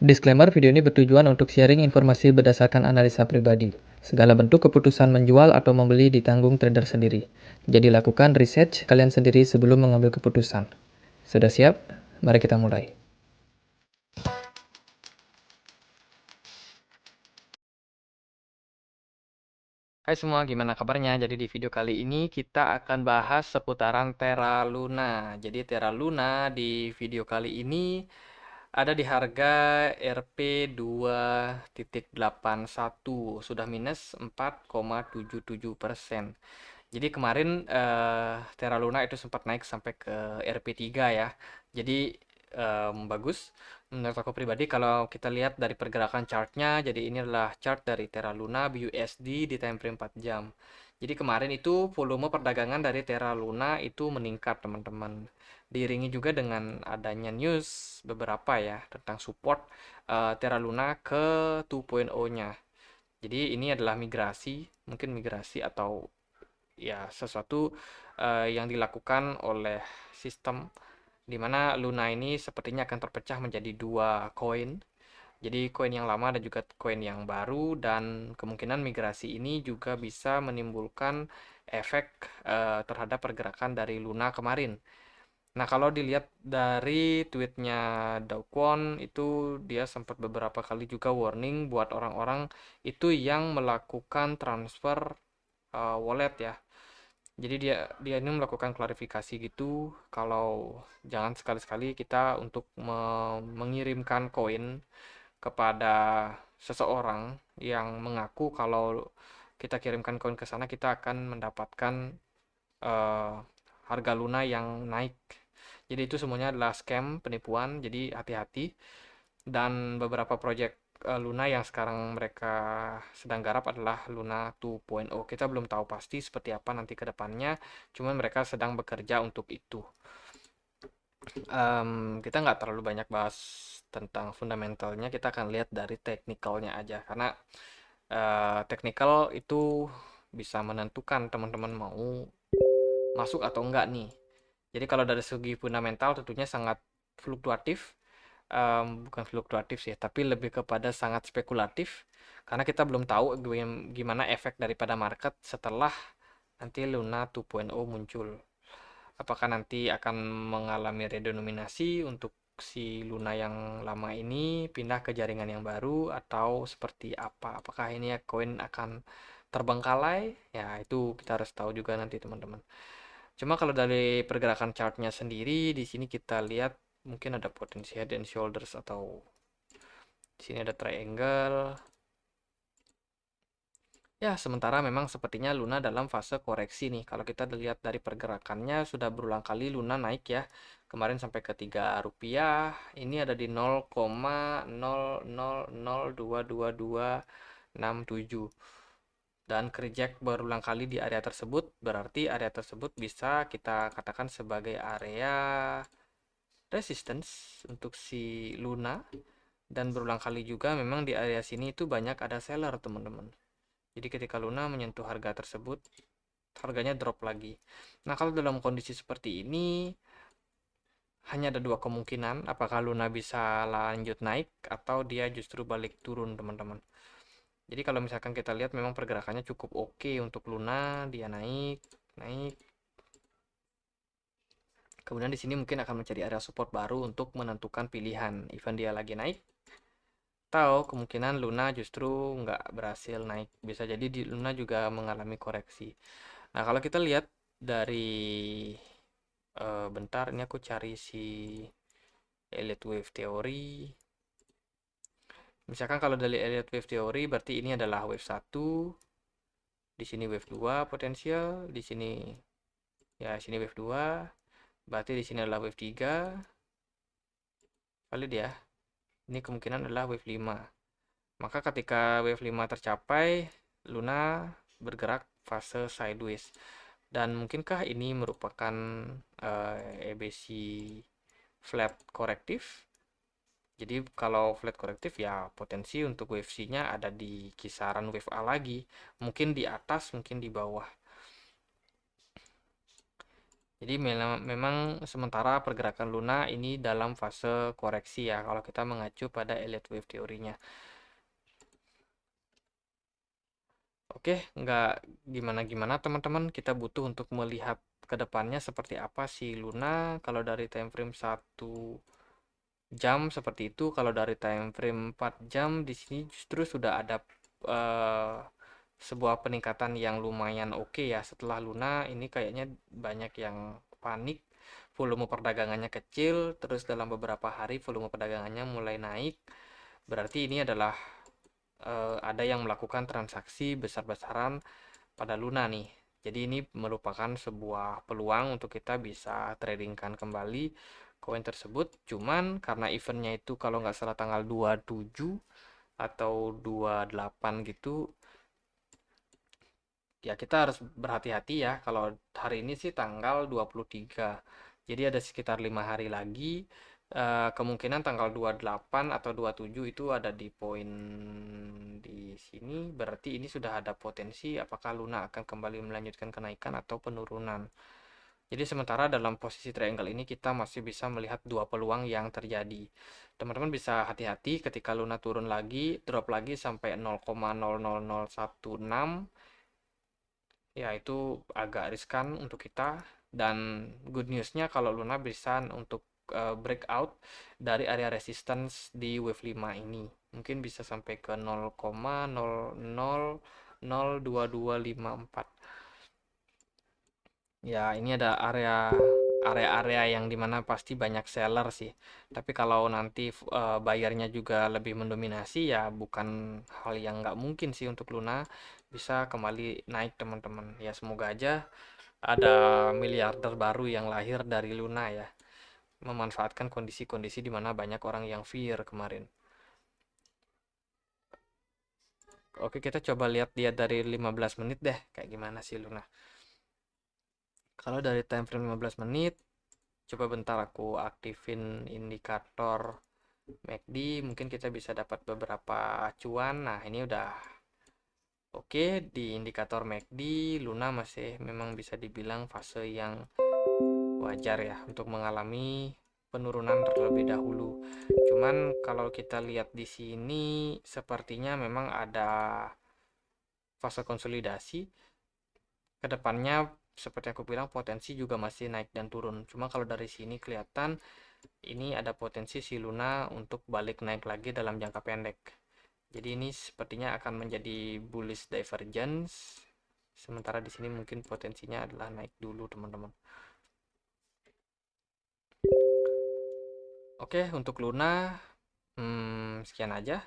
Disclaimer, video ini bertujuan untuk sharing informasi berdasarkan analisa pribadi. Segala bentuk keputusan menjual atau membeli ditanggung trader sendiri. Jadi lakukan research kalian sendiri sebelum mengambil keputusan. Sudah siap? Mari kita mulai. Hai semua, gimana kabarnya? Jadi di video kali ini kita akan bahas seputaran Terra Luna. Jadi Terra Luna di video kali ini ada di harga Rp2.81, sudah minus 4,77%. Jadi kemarin Terra Luna itu sempat naik sampai ke Rp3 ya. Jadi bagus. Menurut aku pribadi kalau kita lihat dari pergerakan chartnya, jadi ini adalah chart dari Terra Luna BUSD di time frame 4 jam. Jadi kemarin itu volume perdagangan dari Terra Luna itu meningkat teman-teman. Diiringi juga dengan adanya news beberapa ya tentang support Terra Luna ke 2.0-nya. Jadi ini adalah migrasi, mungkin migrasi atau ya sesuatu yang dilakukan oleh sistem di mana Luna ini sepertinya akan terpecah menjadi dua koin. Jadi koin yang lama dan juga koin yang baru, dan kemungkinan migrasi ini juga bisa menimbulkan efek terhadap pergerakan dari Luna kemarin. Nah, kalau dilihat dari tweetnya Do Kwon itu dia sempat beberapa kali juga warning buat orang-orang itu yang melakukan transfer wallet ya. Jadi dia ini melakukan klarifikasi gitu kalau jangan sekali-sekali kita untuk mengirimkan koin kepada seseorang yang mengaku kalau kita kirimkan koin ke sana kita akan mendapatkan uh, harga Luna yang naik. Jadi itu semuanya adalah scam, penipuan, jadi hati-hati. Dan beberapa project Luna yang sekarang mereka sedang garap adalah Luna 2.0. Kita belum tahu pasti seperti apa nanti ke depannya, cuman mereka sedang bekerja untuk itu. Kita nggak terlalu banyak bahas tentang fundamentalnya, kita akan lihat dari teknikalnya aja, karena teknikal itu bisa menentukan teman-teman mau masuk atau enggak nih. Jadi kalau dari segi fundamental tentunya sangat fluktuatif, bukan fluktuatif sih, tapi lebih kepada sangat spekulatif, karena kita belum tahu gimana efek daripada market setelah nanti Luna 2.0 muncul. Apakah nanti akan mengalami redenominasi untuk si Luna yang lama ini pindah ke jaringan yang baru atau seperti apa? Apakah ini ya koin akan terbengkalai? Ya itu kita harus tahu juga nanti teman-teman. Cuma kalau dari pergerakan chartnya sendiri di sini kita lihat mungkin ada potensi head and shoulders, atau di sini ada triangle. Ya, sementara memang sepertinya Luna dalam fase koreksi nih. Kalau kita lihat dari pergerakannya sudah berulang kali Luna naik ya. Kemarin sampai ke Rp3. Ini ada di 0,00022267. Dan reject berulang kali di area tersebut, berarti area tersebut bisa kita katakan sebagai area resistance untuk si Luna. Dan berulang kali juga memang di area sini itu banyak ada seller teman-teman. Jadi ketika Luna menyentuh harga tersebut, harganya drop lagi. Nah, kalau dalam kondisi seperti ini, hanya ada dua kemungkinan, apakah Luna bisa lanjut naik atau dia justru balik turun, teman-teman. Jadi kalau misalkan kita lihat memang pergerakannya cukup oke untuk Luna, dia naik, naik. Kemudian di sini mungkin akan mencari area support baru untuk menentukan pilihan, even dia lagi naik atau kemungkinan Luna justru nggak berhasil naik. Bisa jadi di Luna juga mengalami koreksi. Nah, kalau kita lihat dari bentar, ini aku cari si Elliott Wave Theory. Misalkan kalau dari Elliott Wave Theory berarti ini adalah wave 1, di sini wave 2 potensial, di sini ya sini wave 2, berarti di sini adalah wave 3. Valid ya. Ini kemungkinan adalah wave 5. Maka ketika wave 5 tercapai, Luna bergerak fase sideways. Dan mungkinkah ini merupakan EBC flat korektif? Jadi kalau flat korektif ya potensi untuk wave C-nya ada di kisaran wave A lagi. Mungkin di atas, mungkin di bawah. Jadi memang sementara pergerakan Luna ini dalam fase koreksi ya, kalau kita mengacu pada Elliott Wave teorinya. Oke, nggak gimana-gimana teman-teman, kita butuh untuk melihat ke depannya seperti apa sih Luna. Kalau dari time frame 1 jam seperti itu, kalau dari time frame 4 jam di sini justru sudah ada eh, sebuah peningkatan yang lumayan oke ya. Setelah Luna ini kayaknya banyak yang panik, volume perdagangannya kecil, terus dalam beberapa hari volume perdagangannya mulai naik. Berarti ini adalah ada yang melakukan transaksi besar-besaran pada Luna nih. Jadi ini merupakan sebuah peluang untuk kita bisa tradingkan kembali koin tersebut. Cuman karena eventnya itu kalau nggak salah tanggal 27 atau 28 gitu, ya kita harus berhati-hati ya. Kalau hari ini sih tanggal 23. Jadi ada sekitar 5 hari lagi. Kemungkinan tanggal 28 atau 27 itu ada di poin di sini. Berarti ini sudah ada potensi apakah Luna akan kembali melanjutkan kenaikan atau penurunan. Jadi sementara dalam posisi triangle ini kita masih bisa melihat dua peluang yang terjadi. Teman-teman bisa hati-hati ketika Luna turun lagi, drop lagi sampai 0,000016, ya itu agak riskan untuk kita. Dan good newsnya kalau Luna bisa untuk breakout dari area resistance di wave 5 ini, mungkin bisa sampai ke 0,00002254. Ya ini ada area-area yang dimana pasti banyak seller sih, tapi kalau nanti bayarnya juga lebih mendominasi, ya bukan hal yang nggak mungkin sih untuk Luna bisa kembali naik teman-teman. Ya semoga aja ada miliarder baru yang lahir dari Luna ya, memanfaatkan kondisi-kondisi di mana banyak orang yang fear kemarin. Oke, kita coba lihat dia dari 15 menit deh, kayak gimana sih Luna. Kalau dari time frame 15 menit, coba bentar aku aktifin indikator MACD, mungkin kita bisa dapat beberapa acuan. Nah, ini udah oke. Di indikator MACD, Luna masih memang bisa dibilang fase yang wajar ya untuk mengalami penurunan terlebih dahulu. Cuman kalau kita lihat di sini sepertinya memang ada fase konsolidasi. Kedepannya seperti aku bilang potensi juga masih naik dan turun. Cuma kalau dari sini kelihatan ini ada potensi si Luna untuk balik naik lagi dalam jangka pendek. Jadi ini sepertinya akan menjadi bullish divergence. Sementara di sini mungkin potensinya adalah naik dulu teman-teman. Oke, untuk Luna sekian aja.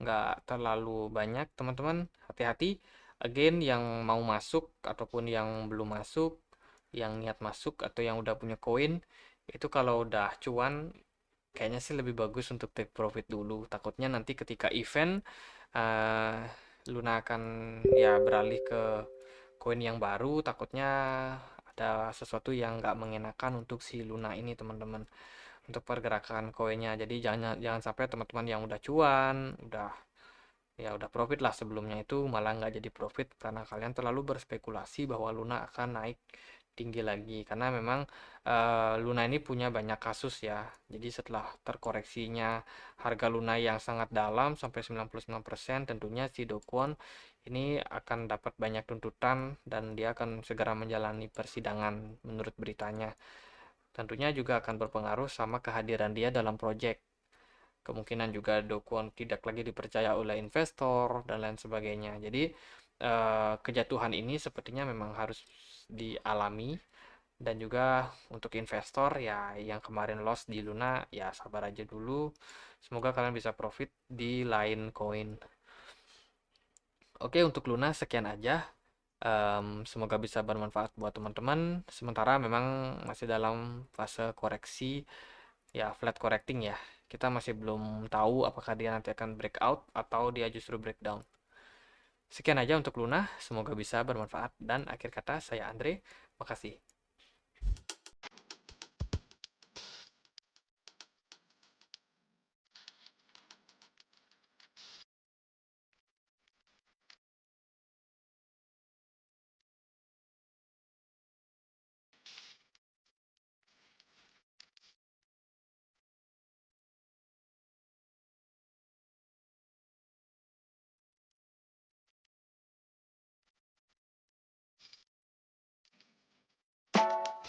Nggak terlalu banyak teman-teman. Hati-hati. Again, yang mau masuk ataupun yang belum masuk, yang niat masuk atau yang udah punya koin, itu kalau udah cuan, kayaknya sih lebih bagus untuk take profit dulu. Takutnya nanti ketika event, uh, Luna akan ya beralih ke koin yang baru, takutnya ada sesuatu yang nggak mengenakan untuk si Luna ini teman-teman, untuk pergerakan koinnya. Jadi jangan jangan sampai teman-teman yang udah cuan, udah profit lah sebelumnya, itu malah nggak jadi profit karena kalian terlalu berspekulasi bahwa Luna akan naik tinggi lagi. Karena memang Luna ini punya banyak kasus ya. Jadi setelah terkoreksinya harga Luna yang sangat dalam sampai 99%, tentunya si Do Kwon ini akan dapat banyak tuntutan dan dia akan segera menjalani persidangan menurut beritanya. Tentunya juga akan berpengaruh sama kehadiran dia dalam proyek. Kemungkinan juga Do Kwon tidak lagi dipercaya oleh investor dan lain sebagainya. Jadi kejatuhan ini sepertinya memang harus dialami. Dan juga untuk investor ya yang kemarin loss di Luna, ya sabar aja dulu. Semoga kalian bisa profit di lain koin. Oke, untuk Luna sekian aja. Semoga bisa bermanfaat buat teman-teman. Sementara memang masih dalam fase koreksi, ya flat correcting ya. Kita masih belum tahu apakah dia nanti akan breakout atau dia justru breakdown. Sekian aja untuk Luna, semoga bisa bermanfaat. Dan akhir kata saya Andre, makasih.